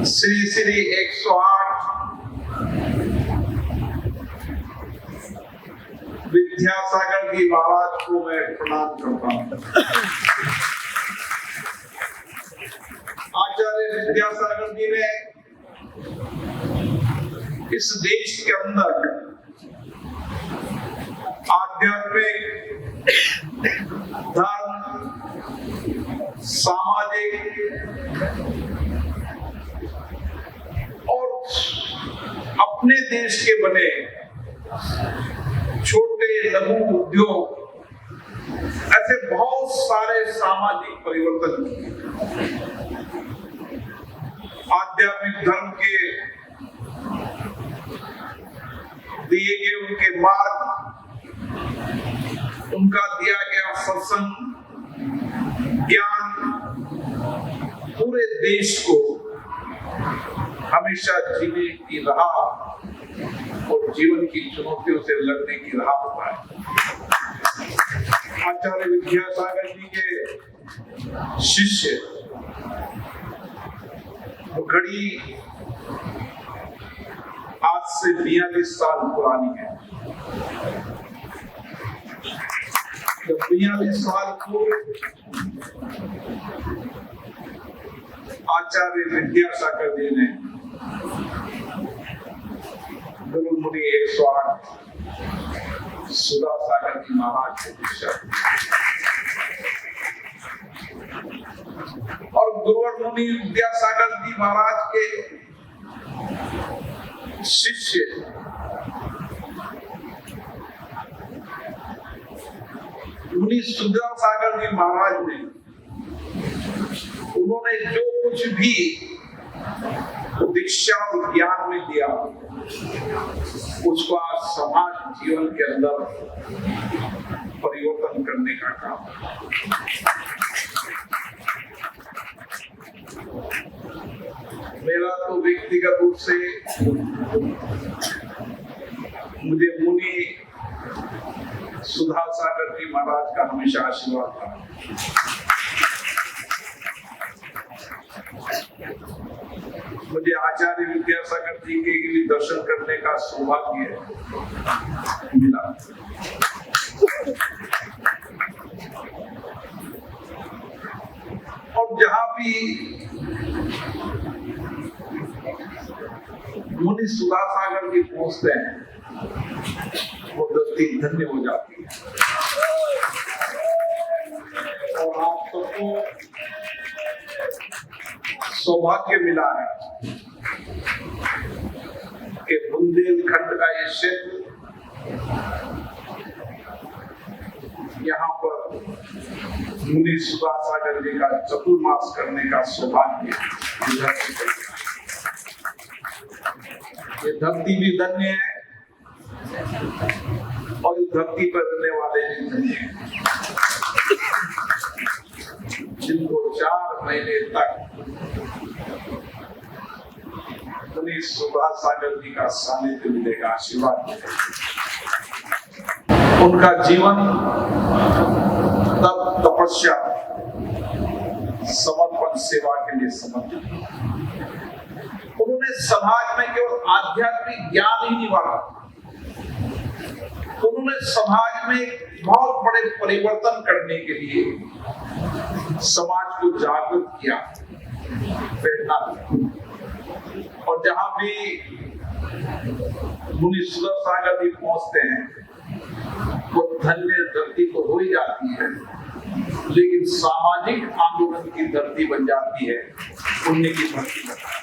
श्री श्री 108 विद्यासागर जी महाराज को मैं प्रणाम करता हूँ। आचार्य विद्यासागर जी ने इस देश के अंदर आध्यात्मिक, धर्म, सामाजिक और अपने देश के बने छोटे लघु उद्योग, ऐसे बहुत सारे सामाजिक परिवर्तन किए। आध्यात्मिक धर्म के दिए गए उनके मार्ग, उनका दिया गया सत्संग, ज्ञान पूरे देश को हमेशा जीने की राह और जीवन की चुनौतियों से लड़ने की राह बताए। आचार्य विद्यासागर जी के शिष्य घड़ी आज से 42 साल पुरानी है। जब 42 साल को आचार्य विद्यासागर जी ने गुरु मुनि 108 सुधासागर जी महाराज को दीक्षा, और गुरुवर मुनि विद्यासागर जी महाराज के शिष्य मुनि सुधासागर जी महाराज ने, उन्होंने जो कुछ भी दीक्षा और ज्ञान में दिया, उसको आज समाज जीवन के अंदर परिवर्तन करने का काम। मेरा तो व्यक्तिगत रूप से मुझे मुनि सुधासागर जी महाराज का हमेशा आशीर्वाद था। मुझे आचार्य विद्यासागर जी के भी दर्शन करने का सौभाग्य मिला। और जहां भी मुनि सुधासागर जी पहुंचते हैं, वो धरती धन्य हो जाती है। और आप सबको सौभाग्य मिला है कि बुंदेलखंड का ये क्षेत्र, यहाँ पर मुनि सुधासागर जी का चतुर्मास करने का सौभाग्य ये धरती भी धन्य है और इस धरती पर रहने वाले भी धन्य हैं, जिनको 4 महीने तक मुनि सुधासागर जी का सानिध्य मिलेगा, आशीर्वाद मिलेगा। उनका जीवन तप, तपस्या, समर्पण, सेवा के लिए समर्पित। उन्होंने समाज में केवल आध्यात्मिक ज्ञान ही नहीं बांटा, उन्होंने समाज में बहुत बड़े परिवर्तन करने के लिए समाज को जागृत किया, प्रेरणा दी। और जहां भी मुनि सुधासागर जी पहुंचते हैं, वो धन्य धरती तो हो ही जाती है, लेकिन सामाजिक आंदोलन की धरती बन जाती है, पुण्य की धरती बन जाती है।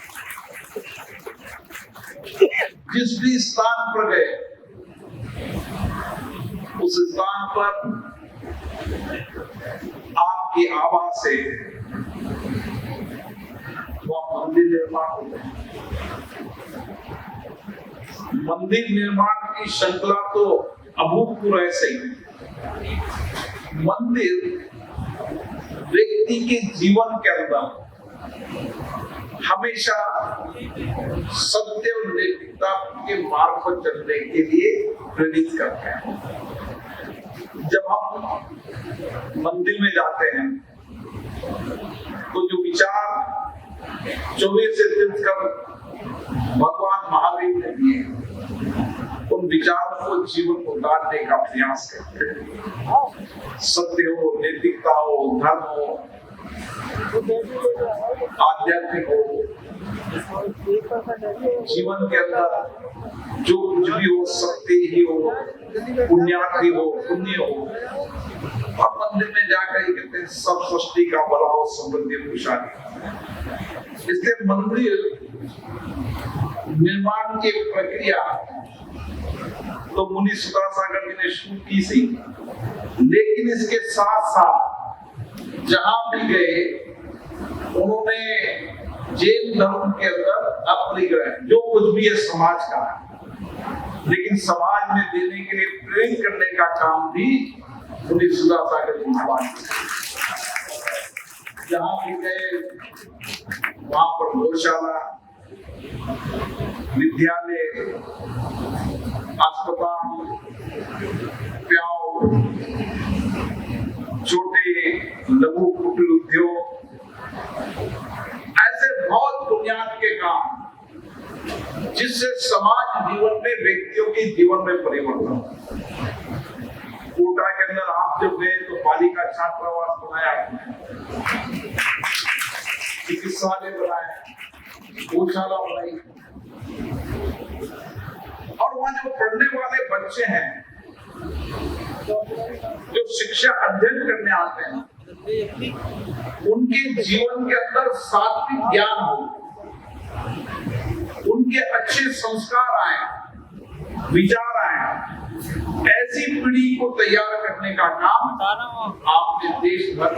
जिस भी स्थान पर गए, उस स्थान पर आपकी आभा से वह मंदिर निर्माण होते हैं। मंदिर निर्माण की श्रृंखला तो अभूतपूर्व है सही। मंदिर व्यक्ति के जीवन के अंदर हमेशा सत्य और नैतिकता के मार्ग पर चलने के लिए प्रेरित करते हैं। जब हम मंदिर में जाते हैं तो जो विचार 24 तीर्थंकर भगवान महावीर ने दिए, उन विचारों को जीवन को उतारने का प्रयास करते हैं। सत्य हो, नैतिकता हो, धर्म हो, आध्यात्मिक हो, जीवन के अंदर जो कुछ भी हो, सत्य ही हो, पुण्यार्थी हो, पुण्य हो, और मंदिर में जाकर ही कहते हैं सब सृष्टि का भला हो, समृद्धि खुशहाली। इसलिए मंदिर निर्माण की प्रक्रिया तो मुनि सुदासागर जी ने शुरू की थी, लेकिन इसके साथ साथ जहां भी गए उन्होंने जैन धर्म के अंदर अपरिग्रह जो कुछ भी है समाज का, लेकिन समाज में देने के लिए प्रेरित करने का काम भी मुनि सुदासागर जी महाराज जहां भी गए वहां पर गौशाला, विद्यालय, अस्पताल, प्याऊ, छोटे लघु कुटीर उद्योग, ऐसे बहुत बुनियाद के काम जिससे समाज जीवन में, व्यक्तियों के जीवन में परिवर्तन। कोटा के अंदर आप जब गए तो बालिका छात्रावास बनाया, चिकित्सालय बनाए, गौशाला बनाई, और वहां जो पढ़ने वाले बच्चे हैं जो शिक्षा अध्ययन करने आते हैं, उनके जीवन के अंदर सात्विक ज्ञान हो, उनके अच्छे संस्कार आए, विचार आए, ऐसी पीढ़ी को तैयार करने का काम आपने देश भर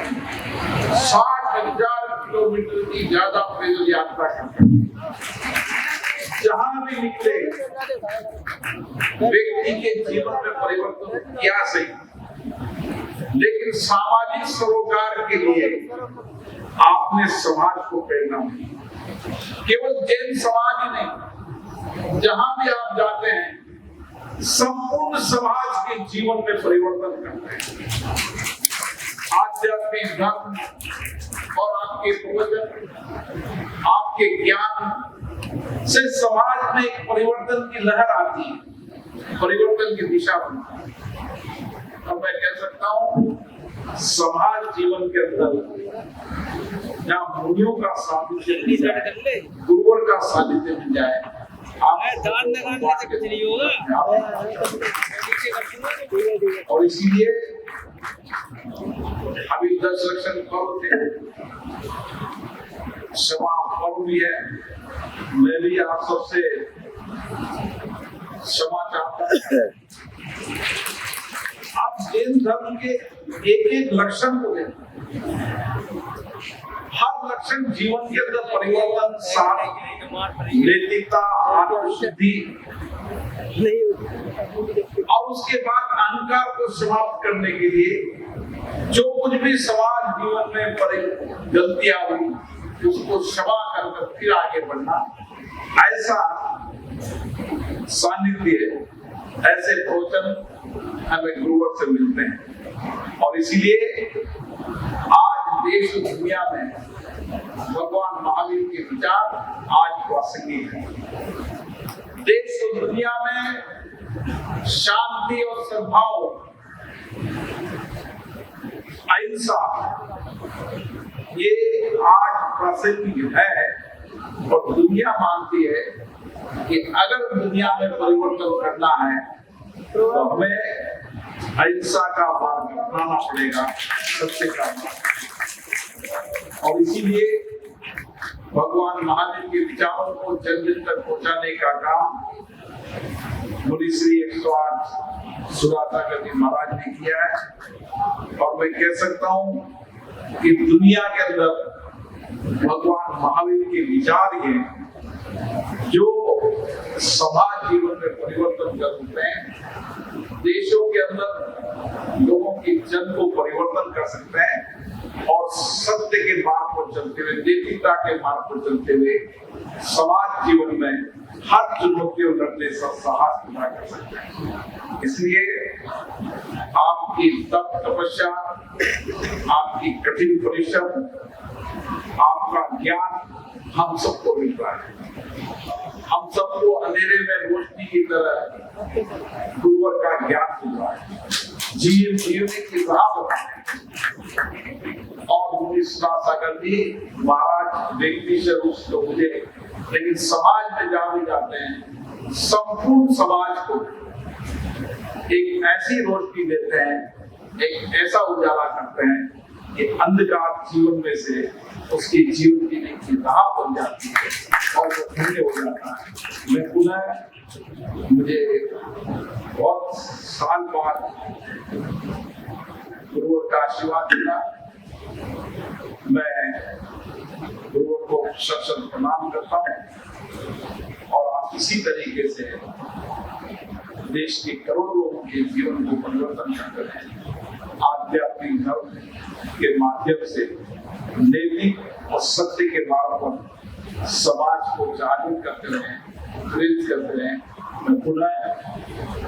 60,000 किलोमीटर की ज्यादा पैदल यात्रा करते जहां भी निकले व्यक्ति के जीवन में परिवर्तन किया सही, लेकिन सामाजिक सरोकार के लिए आपने समाज को प्रेरणा दी। केवल जैन समाज ही नहीं, जहां भी आप जाते हैं संपूर्ण समाज के जीवन में परिवर्तन करते हैं। आध्यात्मिक धर्म और आपके प्रवचन, आपके ज्ञान से समाज में एक परिवर्तन की लहर आती है, परिवर्तन की दिशा बनती है। अब मैं कह सकता हूँ समाज जीवन के अंदर जहाँ मुनियों का सानिध्य मिल जाए, गुरुवर का सानिध्य मिल जाए, और इसीलिए अभी 10 लक्षण पर्व थे, क्षमा पर्व भी है। मैं भी आप सबसे क्षमा चाहता हूं। आप जैन धर्म के एक एक लक्षण को देखें, हर लक्षण जीवन के अंदर परिवर्तन, साथ नैतिकता, आत्मशुद्धि और उसके बाद अहंकार को समाप्त करने के लिए जो कुछ भी समाज जीवन में गलतियां हुई उसको क्षमा कर फिर आगे बढ़ना, ऐसा सानिध्य, ऐसे प्रवचन हमें गुरुवर से मिलते हैं। और इसीलिए आज देश और दुनिया में भगवान महावीर के विचार आज प्रासंगिक है। देश और दुनिया में शांति और सद्भाव, अहिंसा, ये आज प्रासंगिक है और दुनिया मानती है कि अगर दुनिया में परिवर्तन करना है तो हमें अहिंसा का मार्ग अपनाना पड़ेगा, सत्य का मार्ग। और इसीलिए भगवान महावीर के विचारों को जन जन तक पहुंचाने का काम मुनि श्री 108 सुदासागर जी महाराज ने किया है। और मैं कह सकता हूँ कि दुनिया के अंदर भगवान महावीर के विचार ये जो समाज जीवन में परिवर्तन करते हैं, देशों के अंदर लोगों की जन को परिवर्तन कर सकते हैं और सत्य के मार्ग पर चलते हुए, नैतिकता के मार्ग पर चलते हुए समाज जीवन में हर चुनौतियों लड़ने से साहस पैदा कर सकते हैं। इसलिए आपकी तप तपस्या, आपकी कठिन परिश्रम, आपका ज्ञान हम सबको मिल रहा है। हम सबको अंधेरे में रोशनी की तरह गुरुवर का ज्ञान मिल रहा है, जीने की राह बता है। और सागर जी महाराज व्यक्ति से रूप तो मुझे, लेकिन समाज में जहाँ भी जाते हैं संपूर्ण समाज को एक ऐसी रोशनी देते हैं, एक ऐसा उजाला करते हैं कि अंधकार जीवन में से उसकी जीवन जीने की राह बन जाती है और वो धन्य हो जाता है। मैं पुनः, मुझे बहुत साल बाद गुरुवर का आशीर्वाद मिला। मैं गुरुवर को शत प्रणाम करता हूँ और आप इसी तरीके से देश के करोड़ों लोगों के जीवन को परिवर्तन करते हैं। आध्यात्मिक धर्म के माध्यम से नैतिक और सत्य के मार्ग पर समाज को जागरूक करते रहे, प्रेरित करते रहे। मैं पुनः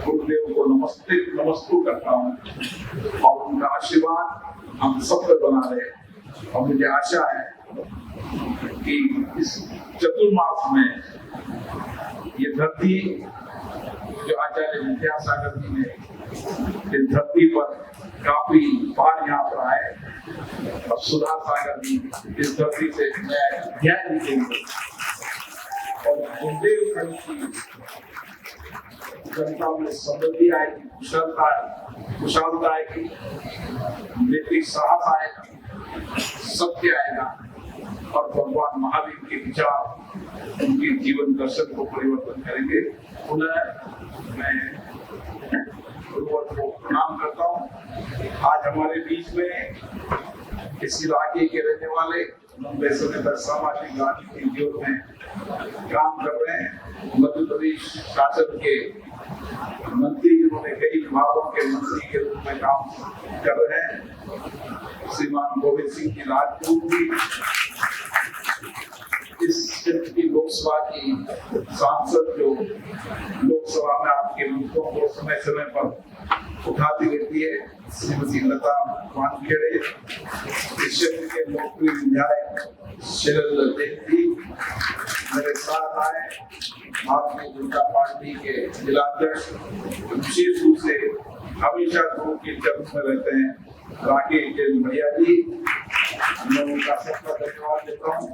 गुरुदेव को नमस्ते करता हूँ और उनका आशीर्वाद हम सब पर बना रहे। और मुझे आशा है कि इस चतुर्मास में ये धरती जो आचार्य विद्यासागर जी ने इस धरती पर काफी बार यहाँ पर आए और सुधा सागर जी इस धरती से ज्ञान लिखेंगे और बुंदेलखंड की जनता में समृद्धि आएगी, कुशलता आएगी, नैतिक साहस आएगा, सत्य आएगा और भगवान महावीर के विचार उनके जीवन दर्शन को परिवर्तन करेंगे। पुनः मैं गुरुवर को प्रणाम करता हूँ। आज हमारे बीच में इस इलाके के रहने वाले लंबे समय तक सामाजिक राजनीतिक उद्योग में काम कर रहे हैं, मध्य प्रदेश शासन के मंत्री जिन्होंने कई विभागों के मंत्री के रूप में काम कर रहे हैं, श्रीमान गोविंद सिंह की राजपूत भी इस क्षेत्र की लोकसभा की सांसद जो लोकसभा में आपके मुद्दों को समय समय पर उठाती रहती है, श्रीमती लता वानखेड़े, इस क्षेत्र के लोकप्रिय विधायक शैलेंद्र देवी मेरे साथ आए, भारतीय जनता पार्टी के जिलाध्यक्ष विशेष रूप से हमेशा गुरु के चरण में रहते हैं राकेश जैन भैया जी, मैं उनका सबका धन्यवाद देता हूँ।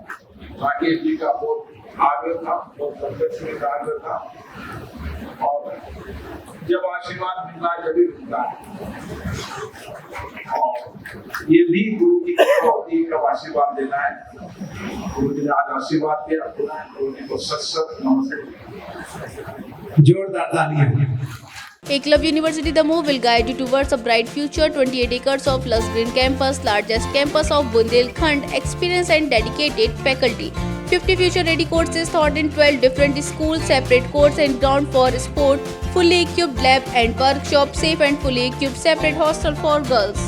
राकेश जी का बहुत आग्रह था, बहुत प्रदर्शन का आग्रह था और जब आशीर्वाद मिलना जब मिलता है और ये भी गुरु की होती कब आशीर्वाद देना है। गुरु जी ने आज आशीर्वाद दिया, गुरु जी को सत नमस्ते, जोरदार तालियां। Eklavya University Damoh will guide you towards a bright future. 28 acres of lush green campus, largest campus of Bundelkhand, experienced and dedicated faculty. 50 future-ready courses taught in 12 different schools, separate courts and ground for sport, fully equipped lab and workshop, safe and fully equipped separate hostel for girls.